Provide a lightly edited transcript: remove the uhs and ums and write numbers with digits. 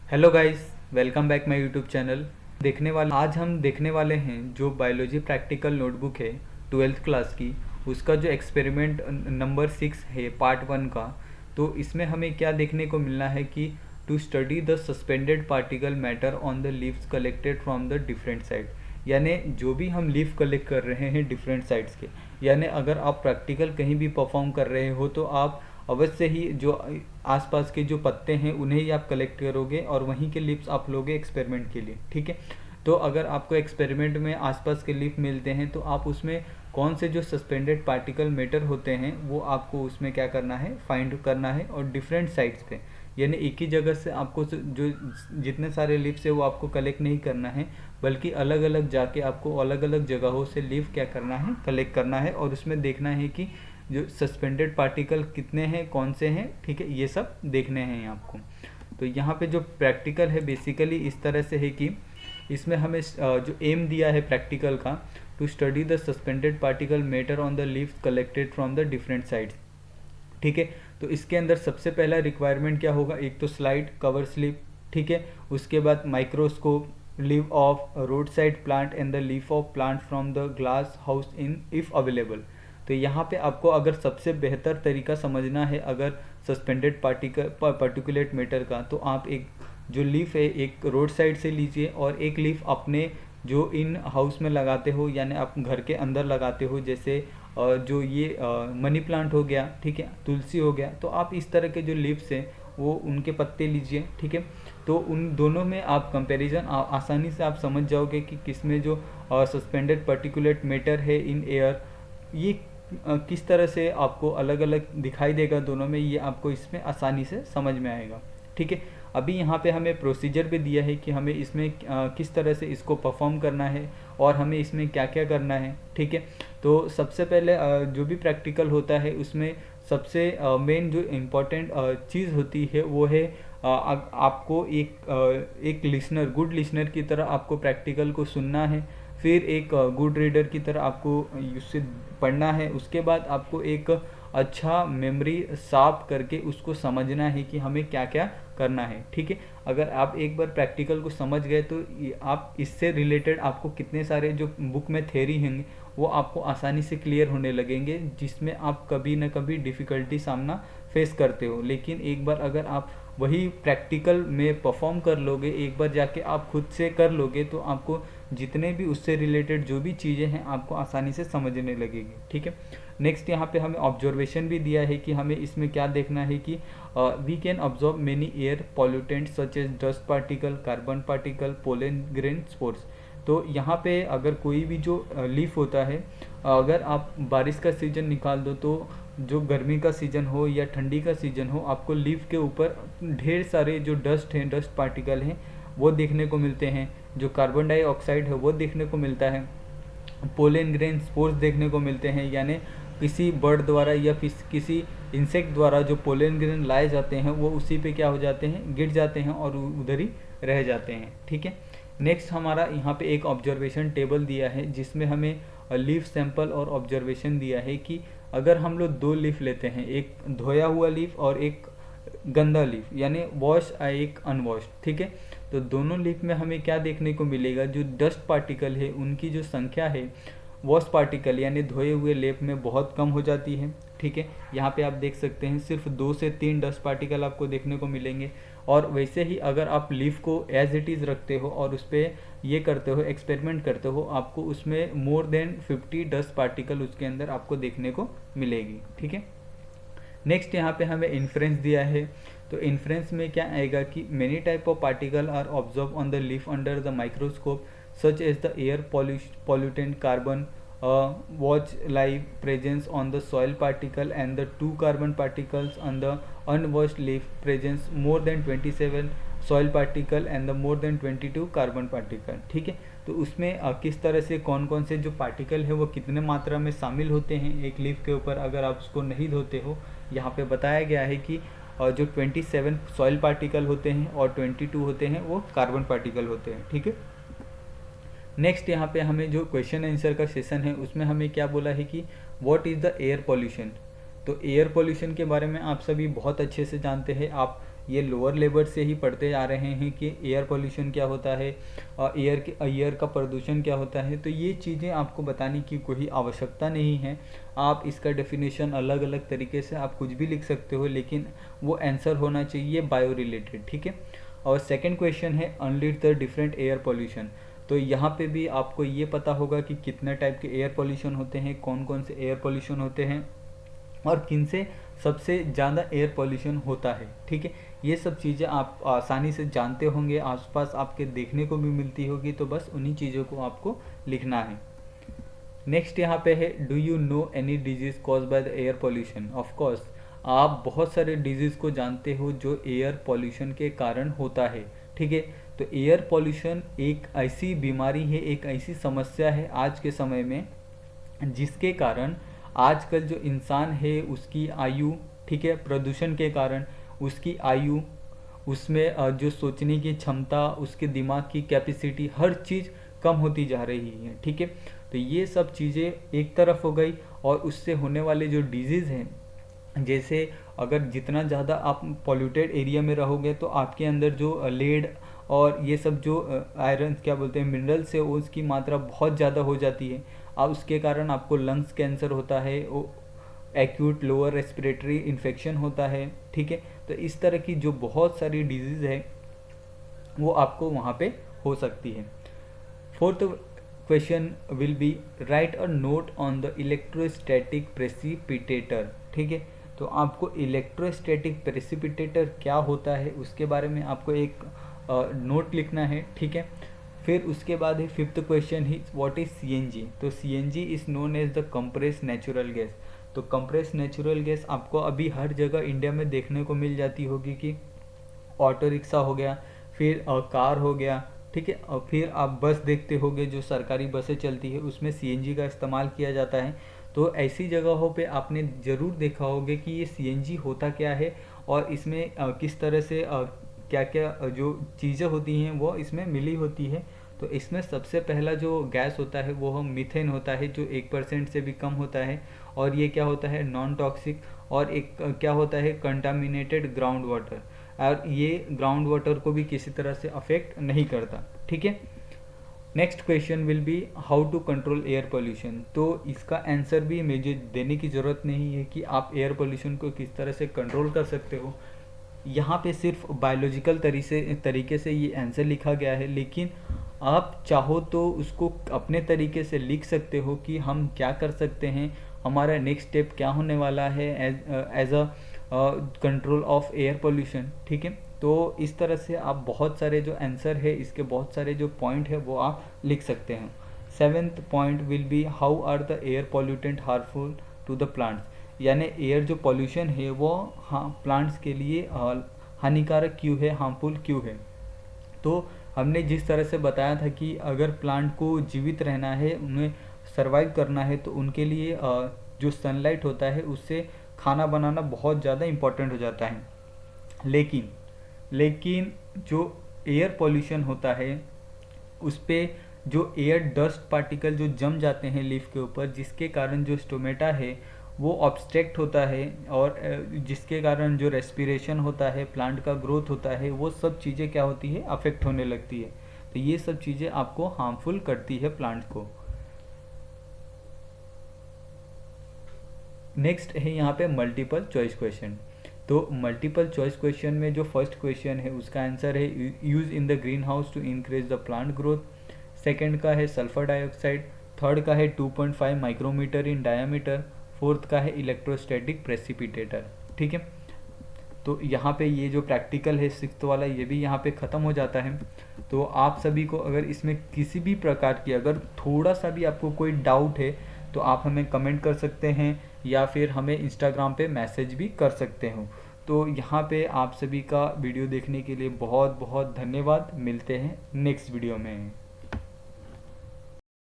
Hello guys, welcome back my YouTube channel. आज हम देखने वाले हैं जो बायोलॉजी प्रैक्टिकल नोटबुक है 12th क्लास की, उसका जो एक्सपेरिमेंट नंबर 6 है पार्ट 1 का। तो इसमें हमें क्या देखने को मिलना है कि to study the suspended particle matter on the leaves collected from the different side. यानी जो भी हम लीफ कलेक्ट कर रहे हैं डिफरेंट साइड्स के, यानी अगर आप प्रैक्टिकल कहीं भी परफॉर्म कर रहे हो तो आप अवश्य ही जो आसपास के जो पत्ते हैं उन्हें ही आप कलेक्ट करोगे और वहीं के लीव्स आप लोगे एक्सपेरिमेंट के लिए। ठीक है, तो अगर आपको एक्सपेरिमेंट में आसपास के लीफ मिलते हैं तो आप उसमें कौन से जो सस्पेंडेड पार्टिकल मैटर होते हैं वो आपको उसमें क्या करना है, फाइंड करना है। और डिफरेंट साइड्स पे, यानी एक ही जगह से आपको जो जितने सारे लीव्स है वो आपको कलेक्ट नहीं करना है, बल्कि अलग अलग जाके आपको अलग अलग जगहों से लीफ क्या करना है, कलेक्ट करना है। और उसमें देखना है कि जो सस्पेंडेड पार्टिकल कितने हैं, कौन से हैं। ठीक है, ये सब देखने हैं आपको। तो यहाँ पे जो प्रैक्टिकल है बेसिकली इस तरह से है कि इसमें हमें जो एम दिया है प्रैक्टिकल का, to study the suspended particle matter on the leaves collected from the different sides. ठीक है, तो इसके अंदर सबसे पहला रिक्वायरमेंट क्या होगा, एक तो स्लाइड कवर स्लिप। ठीक है, उसके बाद microscope, leave of road side plant and the leaf of plant from the glass house in if available. तो यहाँ पे आपको अगर सबसे बेहतर तरीका समझना है अगर सस्पेंडेड पार्टिकुलेट मैटर का, तो आप एक जो लीफ है एक रोड साइड से लीजिए और एक लीफ अपने जो इन हाउस में लगाते हो, यानी आप घर के अंदर लगाते हो, जैसे जो ये मनी प्लांट हो गया, ठीक है, तुलसी हो गया। तो आप इस तरह के जो लीव्स हैं वो उनके पत्ते लीजिए। ठीक है, तो उन दोनों में आप कंपैरिजन आसानी से आप समझ जाओगे कि किसमें जो सस्पेंडेड पार्टिकुलेट मैटर है इन एयर, ये किस तरह से आपको अलग अलग दिखाई देगा दोनों में, ये आपको इसमें आसानी से समझ में आएगा। ठीक है, अभी यहाँ पे हमें प्रोसीजर भी दिया है कि हमें इसमें किस तरह से इसको परफॉर्म करना है और हमें इसमें क्या क्या करना है। ठीक है, तो सबसे पहले जो भी प्रैक्टिकल होता है उसमें सबसे मेन जो इम्पोर्टेंट चीज़ होती है वो है आपको एक लिसनर, गुड लिसनर की तरह आपको प्रैक्टिकल को सुनना है। फिर एक गुड रीडर की तरह आपको उससे पढ़ना है। उसके बाद आपको एक अच्छा मेमोरी साफ करके उसको समझना है कि हमें क्या क्या करना है। ठीक है, अगर आप एक बार प्रैक्टिकल को समझ गए तो आप इससे रिलेटेड आपको कितने सारे जो बुक में थ्योरी होंगे वो आपको आसानी से क्लियर होने लगेंगे, जिसमें आप कभी ना कभी डिफ़िकल्टी सामना फेस करते हो। लेकिन एक बार अगर आप वही प्रैक्टिकल में परफॉर्म कर लोगे, एक बार जाके आप खुद से कर लोगे, तो आपको जितने भी उससे रिलेटेड जो भी चीज़ें हैं आपको आसानी से समझने लगेगी। ठीक है, नेक्स्ट यहाँ पे हमें ऑब्जर्वेशन भी दिया है कि हमें इसमें क्या देखना है कि we can observe many air pollutants such as dust particle, carbon particle, pollen grain, spores. तो यहाँ पे अगर कोई भी जो लीफ होता है, अगर आप बारिश का सीजन निकाल दो तो जो गर्मी का सीजन हो या ठंडी का सीजन हो, आपको लीफ के ऊपर ढेर सारे जो डस्ट हैं, डस्ट पार्टिकल हैं, वो देखने को मिलते हैं। जो कार्बन डाइऑक्साइड है वो देखने को मिलता है। पोलन ग्रेन स्पोर्स देखने को मिलते हैं, यानी किसी बर्ड द्वारा या किसी इंसेक्ट द्वारा जो पोलन ग्रेन लाए जाते हैं वो उसी पे क्या हो जाते हैं, गिर जाते हैं और उधर ही रह जाते हैं। ठीक है, नेक्स्ट हमारा यहाँ पे एक ऑब्जर्वेशन टेबल दिया है जिसमें हमें लीफ सैंपल और ऑब्जर्वेशन दिया है कि अगर हम लोग दो लीफ लेते हैं, एक धोया हुआ लीफ और एक गंदा लीफ, यानी वॉश एक अनवॉश्ड। ठीक है, तो दोनों लीफ में हमें क्या देखने को मिलेगा, जो डस्ट पार्टिकल है उनकी जो संख्या है वॉश पार्टिकल यानी धोए हुए लेप में बहुत कम हो जाती है। ठीक है, यहाँ पे आप देख सकते हैं सिर्फ 2 से 3 डस्ट पार्टिकल आपको देखने को मिलेंगे। और वैसे ही अगर आप लीफ को एज इट इज़ रखते हो और उस पर ये करते हो, एक्सपेरिमेंट करते हो, आपको उसमें मोर देन 50 डस्ट पार्टिकल उसके अंदर आपको देखने को मिलेगी। ठीक है, नेक्स्ट यहाँ पे हमें इन्फ्रेंस दिया है। तो इन्फ्रेंस में क्या आएगा कि many type of particle are observe on the leaf under the microscope such as the air pollutant carbon, watch live presence on the soil particle and the 2 carbon particles on the unwashed leaf presence more than 27 soil particle and the more than 22 carbon particle। ठीक है, तो उसमें किस तरह से कौन कौन से जो पार्टिकल है वो कितने मात्रा में शामिल होते हैं एक लीफ के ऊपर अगर आप उसको नहीं धोते हो। यहाँ पे बताया गया है कि जो 27 सॉइल पार्टिकल होते हैं और 22 होते हैं वो कार्बन पार्टिकल होते हैं। ठीक है, नेक्स्ट यहाँ पे हमें जो क्वेश्चन आंसर का सेशन है उसमें हमें क्या बोला है कि what is the air pollution. तो एयर पॉल्यूशन के बारे में आप सभी बहुत अच्छे से जानते हैं। आप ये लोअर लेवल से ही पढ़ते आ रहे हैं कि एयर पोल्यूशन क्या होता है, एयर का प्रदूषण क्या होता है। तो ये चीज़ें आपको बताने की कोई आवश्यकता नहीं है। आप इसका डेफिनेशन अलग अलग तरीके से आप कुछ भी लिख सकते हो, लेकिन वो आंसर होना चाहिए बायो रिलेटेड, ठीक है। और सेकंड क्वेश्चन है unlist the different air pollution. तो यहाँ पे भी आपको ये पता होगा कि कितने टाइप के एयर पोल्यूशन होते हैं, कौन कौन से एयर पोल्यूशन होते हैं और किन से सबसे ज़्यादा एयर पोल्यूशन होता है, ठीक है। ये सब चीज़ें आप आसानी से जानते होंगे, आसपास आपके देखने को भी मिलती होगी, तो बस उन्हीं चीज़ों को आपको लिखना है। नेक्स्ट यहाँ पे है, do you know any disease cause by the air pollution. Of course आप बहुत सारे डिजीज़ को जानते हो जो एयर पोल्यूशन के कारण होता है, ठीक है। तो एयर पोल्यूशन एक ऐसी बीमारी है, एक ऐसी समस्या है आज के समय में, जिसके कारण आजकल जो इंसान है उसकी आयु, ठीक है, प्रदूषण के कारण उसकी आयु, उसमें जो सोचने की क्षमता, उसके दिमाग की कैपेसिटी, हर चीज़ कम होती जा रही है, ठीक है। तो ये सब चीज़ें एक तरफ हो गई, और उससे होने वाले जो डिजीज़ हैं, जैसे अगर जितना ज़्यादा आप पॉल्यूटेड एरिया में रहोगे तो आपके अंदर जो लेड और ये सब जो आयरन क्या बोलते हैं मिनरल्स है, उसकी मात्रा बहुत ज़्यादा हो जाती है। अब उसके कारण आपको लंग्स कैंसर होता है, एक्यूट लोअर रेस्पिरेटरी इन्फेक्शन होता है, ठीक है। तो इस तरह की जो बहुत सारी डिजीज़ है वो आपको वहाँ पे हो सकती है। Fourth question will B right a note on the electrostatic precipitator, ठीक है। तो आपको इलेक्ट्रोस्टैटिक प्रेसिपिटेटर क्या होता है उसके बारे में आपको एक नोट लिखना है, ठीक है। फिर उसके बाद है फिफ्थ क्वेश्चन ही व्हाट इज सीएनजी। तो CNG is known as the compress natural gas. तो कंप्रेस नेचुरल गैस आपको अभी हर जगह इंडिया में देखने को मिल जाती होगी कि ऑटो रिक्शा हो गया, फिर कार हो गया, ठीक है, और फिर आप बस देखते होगे, जो सरकारी बसें चलती है उसमें सीएनजी का इस्तेमाल किया जाता है। तो ऐसी जगहों पे आपने ज़रूर देखा होगा कि ये सीएनजी होता क्या है और इसमें किस तरह से क्या क्या जो चीज़ें होती हैं वो इसमें मिली होती है। तो इसमें सबसे पहला जो गैस होता है वो मीथेन होता है, जो 1% से भी कम होता है, और ये क्या होता है नॉन टॉक्सिक, और एक क्या होता है कंटामिनेटेड ग्राउंड वाटर, और ये ग्राउंड वाटर को भी किसी तरह से अफेक्ट नहीं करता, ठीक है। Next question will be how to control air pollution. तो इसका आंसर भी मुझे देने की ज़रूरत नहीं है कि आप एयर पोल्यूशन को किस तरह से कंट्रोल कर सकते हो। यहाँ पे सिर्फ बायोलॉजिकल तरीके से ये आंसर लिखा गया है, लेकिन आप चाहो तो उसको अपने तरीके से लिख सकते हो कि हम क्या कर सकते हैं, हमारा नेक्स्ट स्टेप क्या होने वाला है as a control of air pollution, ठीक है। तो इस तरह से आप बहुत सारे जो आंसर है इसके बहुत सारे जो पॉइंट है वो आप लिख सकते हैं। Seventh point will be how are the air pollutant harmful to the plants. यानी एयर जो पॉल्यूशन है वो प्लांट्स के लिए हानिकारक क्यों है, हार्मफुल क्यों है। तो हमने जिस तरह से बताया था कि अगर प्लांट को जीवित रहना है, उन्हें सर्वाइव करना है, तो उनके लिए जो सनलाइट होता है उससे खाना बनाना बहुत ज़्यादा इम्पोर्टेंट हो जाता है। लेकिन जो एयर पॉल्यूशन होता है उस पर जो एयर डस्ट पार्टिकल जो जम जाते हैं लीफ के ऊपर, जिसके कारण जो स्टोमेटा है वो ऑब्स्ट्रक्ट होता है, और जिसके कारण जो रेस्पिरेशन होता है, प्लांट का ग्रोथ होता है, वो सब चीज़ें क्या होती है अफेक्ट होने लगती है। तो ये सब चीज़ें आपको हार्मफुल करती है प्लांट को। नेक्स्ट है यहाँ पे मल्टीपल चॉइस क्वेश्चन। तो मल्टीपल चॉइस क्वेश्चन में जो फर्स्ट क्वेश्चन है उसका आंसर है use in the greenhouse to increase the plant growth. Second का है सल्फर डाइऑक्साइड। थर्ड का है 2.5 माइक्रोमीटर इन डायामीटर। फोर्थ का है इलेक्ट्रोस्टैटिक प्रेसिपिटेटर, ठीक है। तो यहाँ पे ये जो प्रैक्टिकल है सिक्स्थ वाला ये भी यहाँ पे ख़त्म हो जाता है। तो आप सभी को अगर इसमें किसी भी प्रकार की अगर थोड़ा सा भी आपको कोई डाउट है तो आप हमें कमेंट कर सकते हैं, या फिर हमें इंस्टाग्राम पे मैसेज भी कर सकते हो। तो यहाँ पे आप सभी का वीडियो देखने के लिए बहुत बहुत धन्यवाद। मिलते हैं नेक्स्ट वीडियो में।